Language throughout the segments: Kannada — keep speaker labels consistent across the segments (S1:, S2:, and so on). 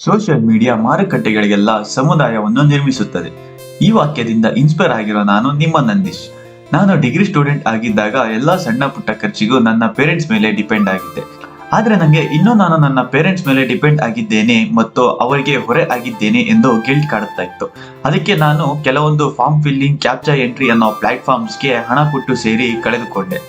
S1: ಸೋಷಿಯಲ್ ಮೀಡಿಯಾ ಮಾರುಕಟ್ಟೆಗಳಿಗೆಲ್ಲ ಸಮುದಾಯವನ್ನು ನಿರ್ಮಿಸುತ್ತದೆ. ಈ ವಾಕ್ಯದಿಂದ ಇನ್ಸ್ಪೈರ್ ಆಗಿರೋ ನಾನು ನಿಮ್ಮ ನಂದೀಶ್. ನಾನು ಡಿಗ್ರಿ ಸ್ಟೂಡೆಂಟ್ ಆಗಿದ್ದಾಗ ಎಲ್ಲ ಸಣ್ಣ ಪುಟ್ಟ ಖರ್ಚಿಗೂ ನನ್ನ ಪೇರೆಂಟ್ಸ್ ಮೇಲೆ ಡಿಪೆಂಡ್ ಆಗಿದ್ದೆ. ಆದ್ರೆ ನಂಗೆ ಇನ್ನೂ ನಾನು ನನ್ನ ಪೇರೆಂಟ್ಸ್ ಮೇಲೆ ಡಿಪೆಂಡ್ ಆಗಿದ್ದೇನೆ ಮತ್ತು ಅವರಿಗೆ ಹೊರೆ ಆಗಿದ್ದೇನೆ ಎಂದು ಗಿಲ್ಟ್ ಕಾಡುತ್ತಾ ಇತ್ತು. ಅದಕ್ಕೆ ನಾನು ಕೆಲವೊಂದು ಫಾರ್ಮ್ ಫಿಲ್ಲಿಂಗ್, ಕ್ಯಾಪ್ಚಾ ಎಂಟ್ರಿ ಅನ್ನೋ ಪ್ಲಾಟ್ಫಾರ್ಮ್ಸ್ಗೆ ಹಣ ಕೊಟ್ಟು ಸೇರಿ ಕಳೆದುಕೊಂಡೆ.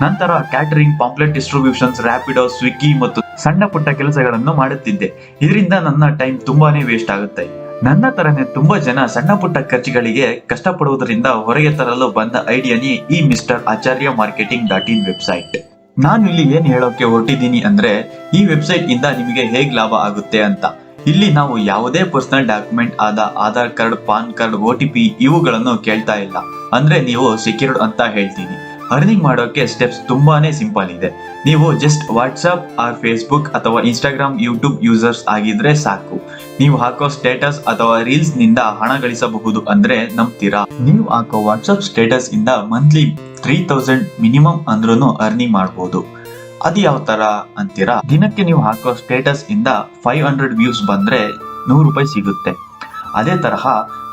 S1: ನಂತರ catering, pamphlet distributions, Rapido, Swiggy ಮತ್ತು ಸಣ್ಣ ಪುಟ್ಟ ಕೆಲಸಗಳನ್ನು ಮಾಡುತ್ತಿದ್ದೆ. ಇದರಿಂದ ನನ್ನ ಟೈಮ್ ತುಂಬಾನೇ ವೇಸ್ಟ್ ಆಗುತ್ತೆ. ನನ್ನ ತರನೇ ತುಂಬಾ ಜನ ಸಣ್ಣ ಪುಟ್ಟ ಖರ್ಚುಗಳಿಗೆ ಕಷ್ಟಪಡುವುದರಿಂದ ಹೊರಗೆ ತರಲು ಬಂದ ಐಡಿಯಾನೇ ಈ mister Acharya marketing .in website. ನಾನು ಇಲ್ಲಿ ಏನ್ ಹೇಳೋಕೆ ಹೊರಟಿದ್ದೀನಿ ಅಂದ್ರೆ, ಈ ವೆಬ್ಸೈಟ್ ಇಂದ ನಿಮಗೆ ಹೇಗ್ ಲಾಭ ಆಗುತ್ತೆ ಅಂತ. ಇಲ್ಲಿ ನಾವು ಯಾವುದೇ ಪರ್ಸನಲ್ ಡಾಕ್ಯುಮೆಂಟ್ ಆದ Aadhaar card, PAN card, OTP ಇವುಗಳನ್ನು ಕೇಳ್ತಾ ಇಲ್ಲ. ಅಂದ್ರೆ ನೀವು ಸೆಕ್ಯೂರ್ಡ್ ಅಂತ ಹೇಳ್ತೀನಿ. ಅರ್ನಿಂಗ್ ಮಾಡೋಕೆ ಸ್ಟೆಪ್ಸ್ ತುಂಬಾನೇ ಸಿಂಪಲ್ ಇದೆ. ನೀವು ಜಸ್ಟ್ ವಾಟ್ಸ್ಆಪ್ ಆರ್ ಫೇಸ್ಬುಕ್ ಅಥವಾ ಇನ್ಸ್ಟಾಗ್ರಾಮ್, ಯೂಟ್ಯೂಬ್ ಯೂಸರ್ಸ್ ಆಗಿದ್ರೆ ಸಾಕು. ನೀವು ಹಾಕೋ ಸ್ಟೇಟಸ್ ಅಥವಾ ರೀಲ್ಸ್ ನಿಂದ ಹಣ ಗಳಿಸಬಹುದು ಅಂದ್ರೆ ನಂಬ್ತೀರಾ? ನೀವು ಹಾಕೋ ವಾಟ್ಸ್ಆಪ್ ಸ್ಟೇಟಸ್ ಇಂದ ಮಂತ್ಲಿ 3000 ಮಿನಿಮಮ್ ಅಂದ್ರೂ ಅರ್ನಿಂಗ್ ಮಾಡಬಹುದು. ಅದು ಯಾವ ತರ ಅಂತೀರಾ? ದಿನಕ್ಕೆ ನೀವು ಹಾಕೋ ಸ್ಟೇಟಸ್ ಇಂದ 500 ವ್ಯೂಸ್ ಬಂದ್ರೆ 100 ರೂಪಾಯಿ ಸಿಗುತ್ತೆ. ಅದೇ ತರಹ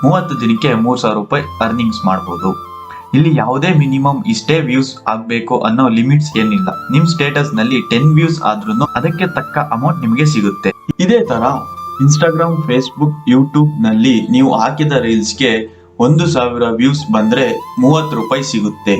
S1: 30 ದಿನಕ್ಕೆ 3000 ರೂಪಾಯಿ ಅರ್ನಿಂಗ್ಸ್ ಮಾಡಬಹುದು. ಇಲ್ಲಿ ಯಾವುದೇ ಮಿನಿಮಮ್ ಇಷ್ಟೇ ವ್ಯೂಸ್ ಆಗ್ಬೇಕು ಅನ್ನೋ ಲಿಮಿಟ್ಸ್ ಏನಿಲ್ಲ. ನಿಮ್ ಸ್ಟೇಟಸ್ ನಲ್ಲಿ 10 ವ್ಯೂಸ್ ಆದ್ರೂ ಅದಕ್ಕೆ ತಕ್ಕ ಅಮೌಂಟ್ ನಿಮಗೆ ಸಿಗುತ್ತೆ. ಇದೇ ತರ ಇನ್ಸ್ಟಾಗ್ರಾಮ್, ಫೇಸ್ಬುಕ್, ಯೂಟ್ಯೂಬ್ ನಲ್ಲಿ ನೀವು ಹಾಕಿದ ರೀಲ್ಸ್ಗೆ 1000 ವ್ಯೂಸ್ ಬಂದ್ರೆ 30 ರೂಪಾಯಿ ಸಿಗುತ್ತೆ.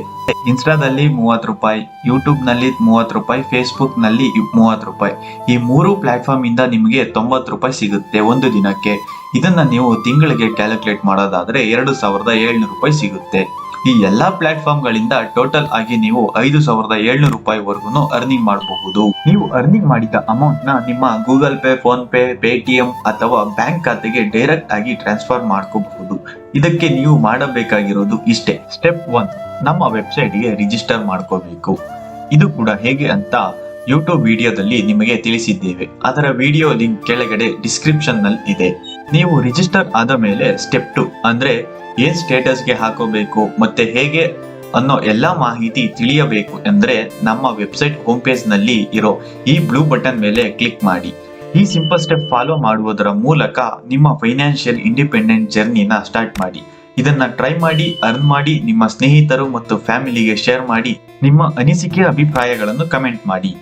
S1: ಇನ್ಸ್ಟಾದಲ್ಲಿ 30 ರೂಪಾಯಿ, ಯೂಟ್ಯೂಬ್ ನಲ್ಲಿ 30 ರೂಪಾಯಿ, ಫೇಸ್ಬುಕ್ ನಲ್ಲಿ 30 ರೂಪಾಯಿ. ಈ 3 ಪ್ಲಾಟ್ಫಾರ್ಮ್ ಇಂದ ನಿಮಗೆ 90 ರೂಪಾಯಿ ಸಿಗುತ್ತೆ ಒಂದು ದಿನಕ್ಕೆ. ಇದನ್ನ ನೀವು ತಿಂಗಳಿಗೆ ಕ್ಯಾಲ್ಕುಲೇಟ್ ಮಾಡೋದಾದ್ರೆ 2700 ರೂಪಾಯಿ ಸಿಗುತ್ತೆ. ಈ ಎಲ್ಲಾ ಪ್ಲಾಟ್ಫಾರ್ಮ್ ಗಳಿಂದ ಟೋಟಲ್ ಆಗಿ ನೀವು 5700 ರೂಪಾಯಿವರೆಗೂ ಅರ್ನಿಂಗ್ ಮಾಡಬಹುದು. ನೀವು ಅರ್ನಿಂಗ್ ಮಾಡಿದ ಅಮೌಂಟ್ ನ ನಿಮ್ಮ Google pay, phone pay, Paytm ಅಥವಾ ಬ್ಯಾಂಕ್ ಖಾತೆಗೆ ಡೈರೆಕ್ಟ್ ಆಗಿ ಟ್ರಾನ್ಸ್ಫರ್ ಮಾಡ್ಕೋಬಹುದು. ಇದಕ್ಕೆ ನೀವು ಮಾಡಬೇಕಾಗಿರೋದು ಇಷ್ಟೇ. ಸ್ಟೆಪ್ 1, ನಮ್ಮ ವೆಬ್ಸೈಟ್ಗೆ ರಿಜಿಸ್ಟರ್ ಮಾಡ್ಕೋಬೇಕು. ಇದು ಕೂಡ ಹೇಗೆ ಅಂತ ಯೂಟ್ಯೂಬ್ ವಿಡಿಯೋದಲ್ಲಿ ನಿಮಗೆ ತಿಳಿಸಿದ್ದೇವೆ. ಅದರ ವಿಡಿಯೋ ಲಿಂಕ್ ಕೆಳಗಡೆ ಡಿಸ್ಕ್ರಿಪ್ಷನ್ ನಲ್ಲಿ ಇದೆ. ನೀವು ರಿಜಿಸ್ಟರ್ ಆದ ಮೇಲೆ ಸ್ಟೆಪ್ 2 ಅಂದ್ರೆ ಏನ್ ಸ್ಟೇಟಸ್ಗೆ ಹಾಕೋಬೇಕು ಮತ್ತೆ ಹೇಗೆ ಅನ್ನೋ ಎಲ್ಲಾ ಮಾಹಿತಿ ತಿಳಿಯಬೇಕು ಅಂದ್ರೆ ನಮ್ಮ ವೆಬ್ಸೈಟ್ ಹೋಮ್ ಪೇಜ್ ನಲ್ಲಿ ಇರೋ ಈ ಬ್ಲೂ ಬಟನ್ ಮೇಲೆ ಕ್ಲಿಕ್ ಮಾಡಿ. ಈ ಸಿಂಪಲ್ ಸ್ಟೆಪ್ ಫಾಲೋ ಮಾಡುವುದರ ಮೂಲಕ ನಿಮ್ಮ ಫೈನಾನ್ಷಿಯಲ್ ಇಂಡಿಪೆಂಡೆಂಟ್ ಜರ್ನಿನ ಸ್ಟಾರ್ಟ್ ಮಾಡಿ. ಇದನ್ನ ಟ್ರೈ ಮಾಡಿ, ಅರ್ನ್ ಮಾಡಿ, ನಿಮ್ಮ ಸ್ನೇಹಿತರು ಮತ್ತು ಫ್ಯಾಮಿಲಿಗೆ ಶೇರ್ ಮಾಡಿ. ನಿಮ್ಮ ಅನಿಸಿಕೆ, ಅಭಿಪ್ರಾಯಗಳನ್ನು ಕಮೆಂಟ್ ಮಾಡಿ.